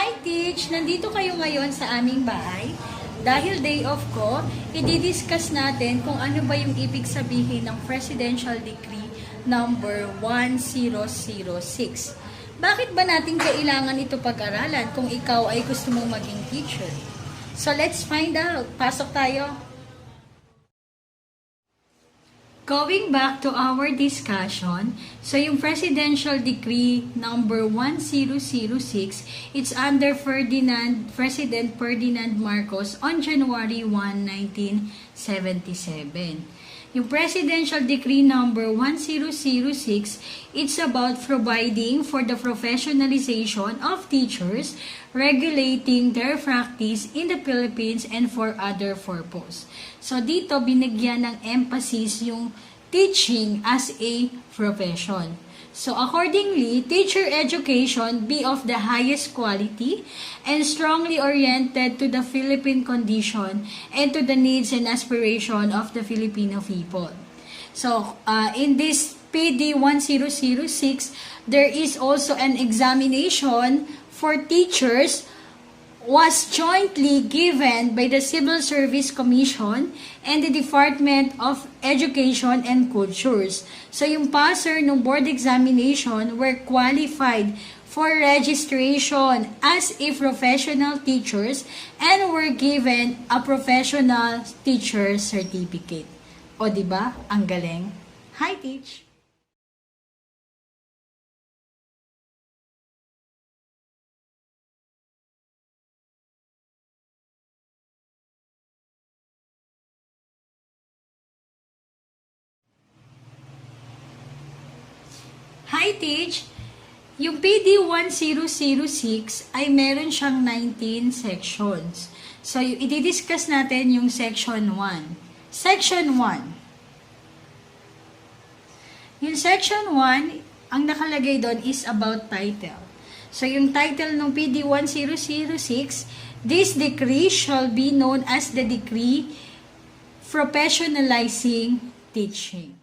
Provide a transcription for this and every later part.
Hi Teach! Nandito kayo ngayon sa aming bahay. Dahil day off ko, i-discuss natin kung ano ba yung ibig sabihin ng Presidential Decree number 1006. Bakit ba natin kailangan ito pag-aralan kung ikaw ay gusto mong maging teacher? So let's find out. Pasok tayo. Going back to our discussion, so yung Presidential Decree number 1006, it's under President Ferdinand Marcos on January 1, 1977. Yung Presidential Decree number 1006, it's about providing for the professionalization of teachers, regulating their practice in the Philippines and for other purpose. So dito binigyan ng emphasis yung teaching as a profession. So accordingly, teacher education be of the highest quality and strongly oriented to the Philippine condition and to the needs and aspiration of the Filipino people. So in this PD 1006, there is also an examination for teachers was jointly given by the Civil Service Commission and the Department of Education and Cultures. So yung passer ng board examination were qualified for registration as a professional teachers and were given a professional teacher certificate. O diba? Ang galing. Hi, Teach! Hi, Teach! Yung PD 1006 ay meron siyang 19 sections. So, i-discuss natin yung section 1. Section 1. Yung section 1, ang nakalagay doon is about title. So, yung title ng PD 1006, this decree shall be known as the Decree Professionalizing Teaching.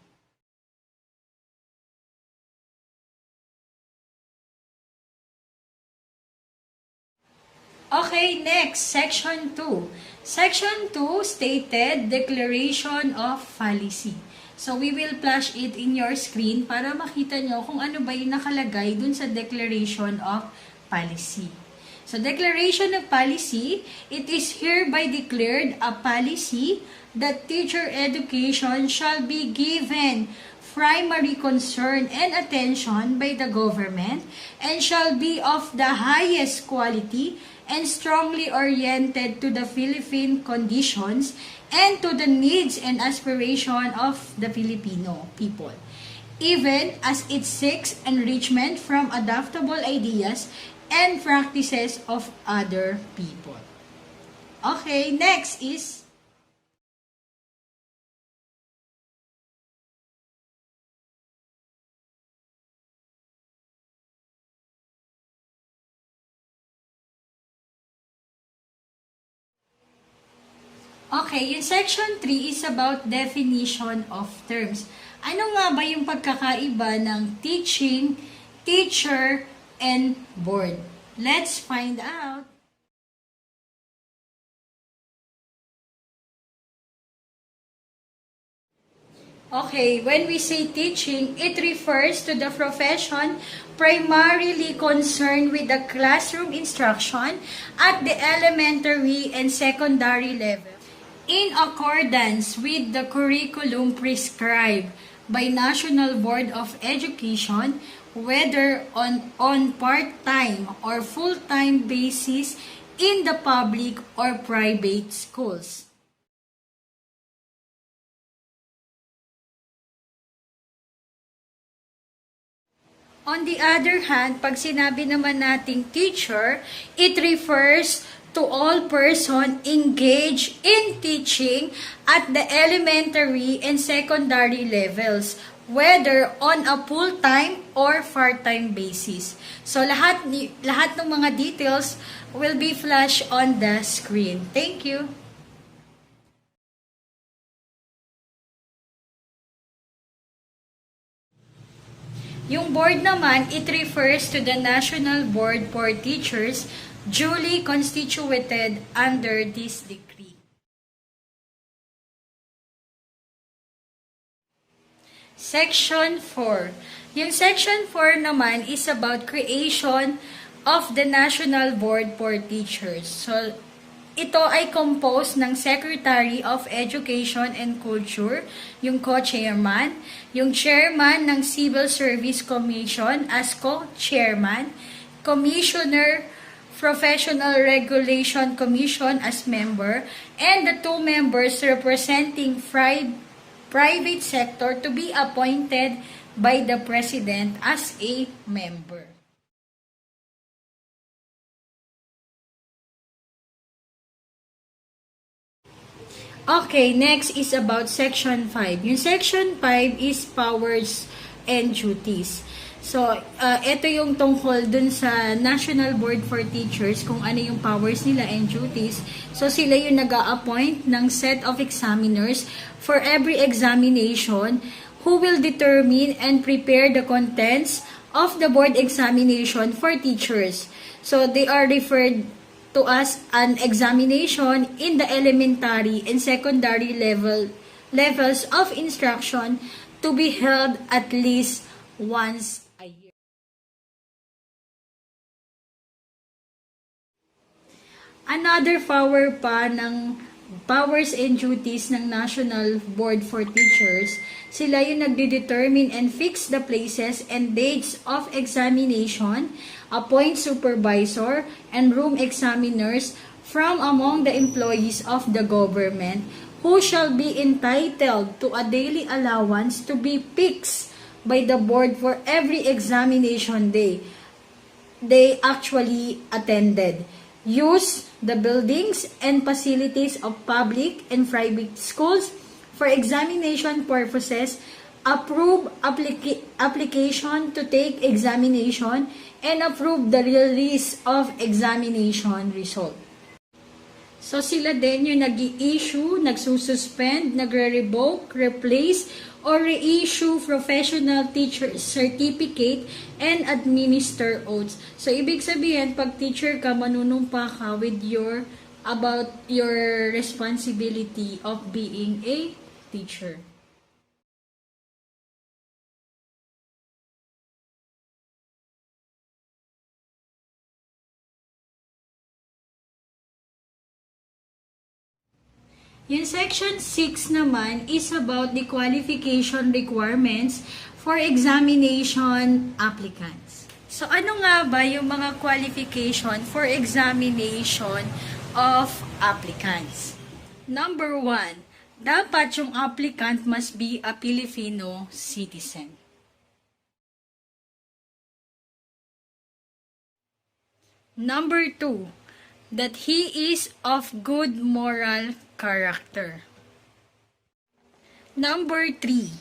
Okay, next, Section 2. Section 2 stated Declaration of Policy. So, we will flash it in your screen para makita nyo kung ano ba yung nakalagay dun sa Declaration of Policy. So, Declaration of Policy, it is hereby declared a policy that teacher education shall be given primary concern and attention by the government and shall be of the highest quality and strongly oriented to the Philippine conditions and to the needs and aspiration of the Filipino people, even as it seeks enrichment from adaptable ideas and practices of other people. Okay, next is okay, yung section 3 is about definition of terms. Ano nga ba yung pagkakaiba ng teaching, teacher, and board? Let's find out. Okay, when we say teaching, it refers to the profession primarily concerned with the classroom instruction at the elementary and secondary level, in accordance with the curriculum prescribed by National Board of Education, whether on part-time or full-time basis in the public or private schools. On the other hand, pag sinabi naman nating teacher, it refers to all person engaged in teaching at the elementary and secondary levels, whether on a full-time or part-time basis. So lahat ng mga details will be flashed on the screen. Thank you. Yung board naman, it refers to the National Board for Teachers duly constituted under this decree. Section 4. Yung Section 4 naman is about creation of the National Board for Teachers. So, ito ay composed ng Secretary of Education and Culture, yung co-chairman, yung chairman ng Civil Service Commission as co-chairman, Commissioner Professional Regulation Commission as member, and the two members representing private sector to be appointed by the President as a member. Okay, next is about Section 5. Yung Section 5 is powers and duties. So, ito yung tungkol dun sa National Board for Teachers, kung ano yung powers nila and duties. So, sila yung nag-a-appoint ng set of examiners for every examination who will determine and prepare the contents of the board examination for teachers. So, they are referred to as an examination in the elementary and secondary levels of instruction to be held at least once a year. Another power pa ng powers and duties ng National Board for Teachers, sila yung nagde-determine and fix the places and dates of examination, appoint supervisor and room examiners from among the employees of the government who shall be entitled to a daily allowance to be fixed by the board for every examination day they actually attended. Use the buildings and facilities of public and private schools for examination purposes, approve application to take examination, and approve the release of examination result. So sila din yung nag-i-issue, nagsususpend, nagre-revoke, replace, or reissue professional teacher certificate and administer oaths. So ibig sabihin, pag teacher ka, manunumpa ka with about your responsibility of being a teacher. Yung Section 6 naman is about the qualification requirements for examination applicants. So ano nga ba yung mga qualification for examination of applicants? Number 1, dapat yung applicant must be a Filipino citizen. Number 2, that he is of good moral character. Number 3,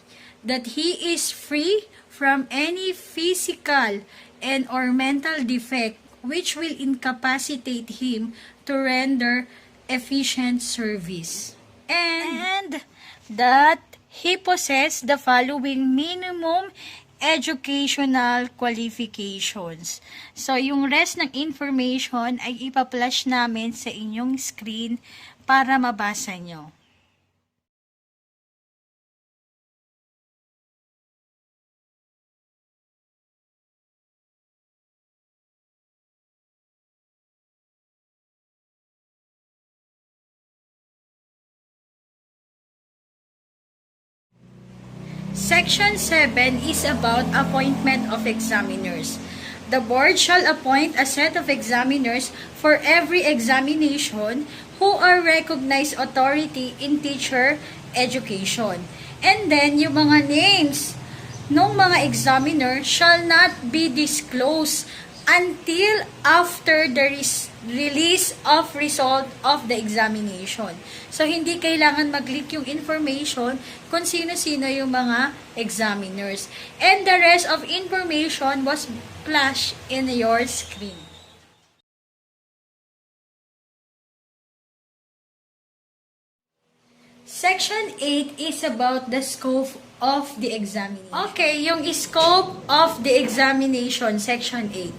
that he is free from any physical and or mental defect which will incapacitate him to render efficient service. And that he possess the following minimum educational qualifications. So, yung rest ng information ay ipa-flash namin sa inyong screen para mabasa nyo. Section 7 is about appointment of examiners. The board shall appoint a set of examiners for every examination who are recognized authority in teacher education. And then, yung mga names ng mga examiner shall not be disclosed until after the release of result of the examination. So, hindi kailangan mag-leak yung information kung sino-sino yung mga examiners. And the rest of information was flashed in your screen. Section 8 is about the scope of the examination. Okay, yung scope of the examination, Section 8.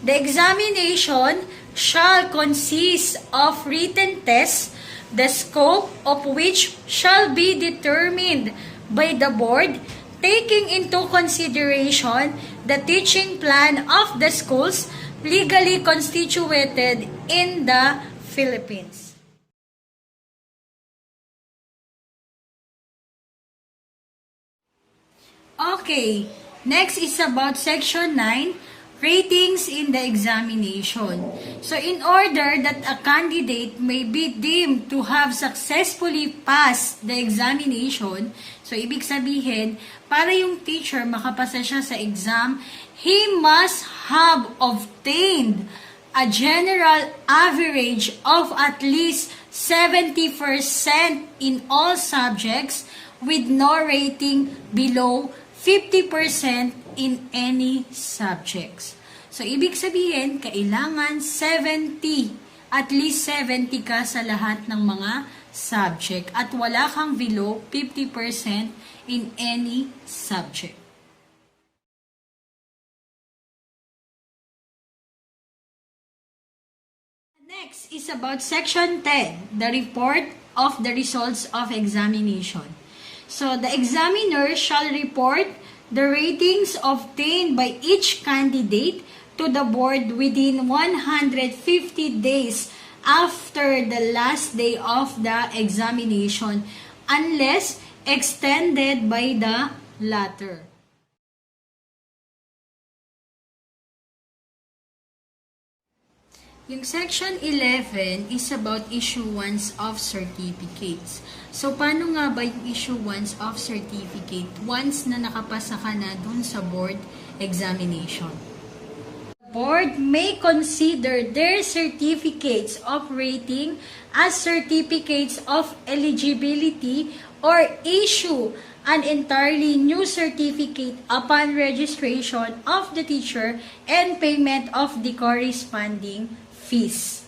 The examination shall consist of written tests, the scope of which shall be determined by the board, taking into consideration the teaching plan of the schools legally constituted in the Philippines. Okay, next is about Section 9, ratings in the examination. So, in order that a candidate may be deemed to have successfully passed the examination, so ibig sabihin, para yung teacher makapasa siya sa exam, he must have obtained a general average of at least 70% in all subjects with no rating below 50% in any subjects. So, ibig sabihin, kailangan 70, at least 70 ka sa lahat ng mga subject at wala kang below 50% in any subject. Next is about Section 10, the report of the results of examination. So, the examiner shall report the ratings obtained by each candidate to the board within 150 days after the last day of the examination unless extended by the latter. Yung Section 11 is about issuance of certificates. So, paano nga ba yung issuance of certificate once na nakapasa ka na dun sa board examination? The board may consider their certificates of rating as certificates of eligibility or issue an entirely new certificate upon registration of the teacher and payment of the corresponding fees.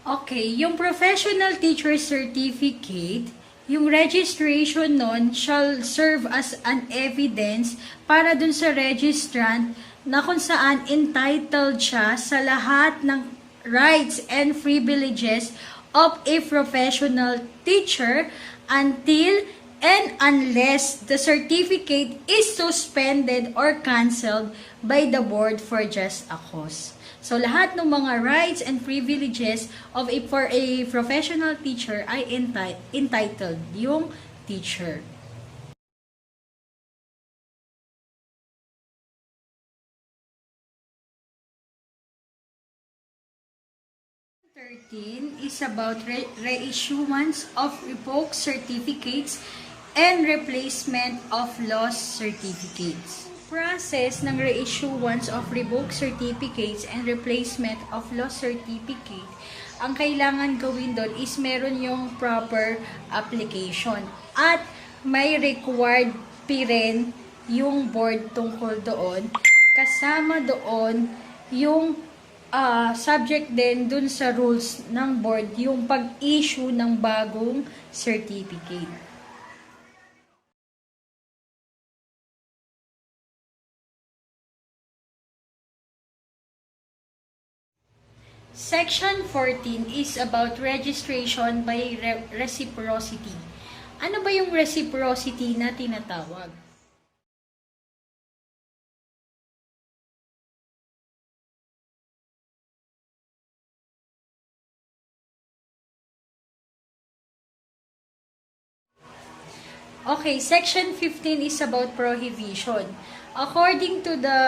Okay, yung professional teacher certificate, yung registration nun shall serve as an evidence para dun sa registrant na kung saan entitled siya sa lahat ng rights and privileges of a professional teacher until and unless the certificate is suspended or canceled by the board for just a cause. So, lahat ng mga rights and privileges for a professional teacher ay entitled yung teacher. Section 13 is about reissuance of revoked certificates and replacement of lost certificates. Process ng reissuance of revoked certificates and replacement of lost certificate, ang kailangan gawin doon is meron yung proper application at may required fee rin yung board tungkol doon. Kasama doon yung subject din dun sa rules ng board yung pag-issue ng bagong certificate. Section 14 is about registration by reciprocity. Ano ba yung reciprocity na tinatawag? Okay, Section 15 is about prohibition. According to the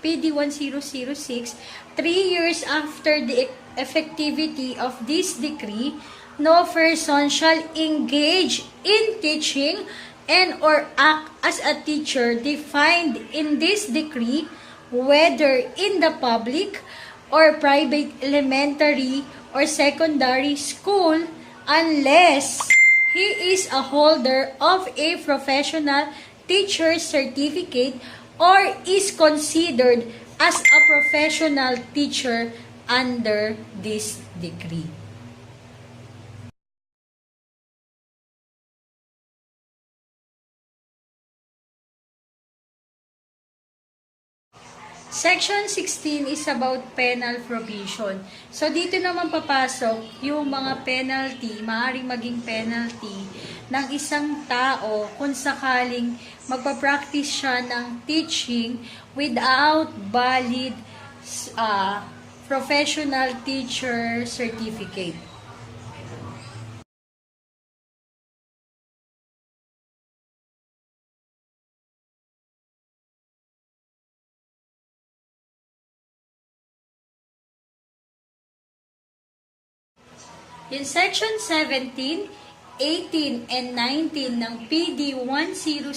PD 1006, 3 years after the effectivity of this decree, no person shall engage in teaching and or act as a teacher defined in this decree, whether in the public or private elementary or secondary school, unless he is a holder of a professional teacher certificate or is considered as a professional teacher under this decree. Section 16 is about penal provision. So, dito naman papasok yung mga penalty, maaaring maging penalty ng isang tao kung sakaling magpa-practice siya ng teaching without valid professional teacher certificate. In Section 17, 18, and 19 ng PD 1006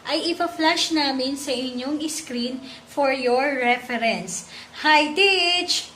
ay ipa-flash namin sa inyong screen for your reference. Hi, Teach!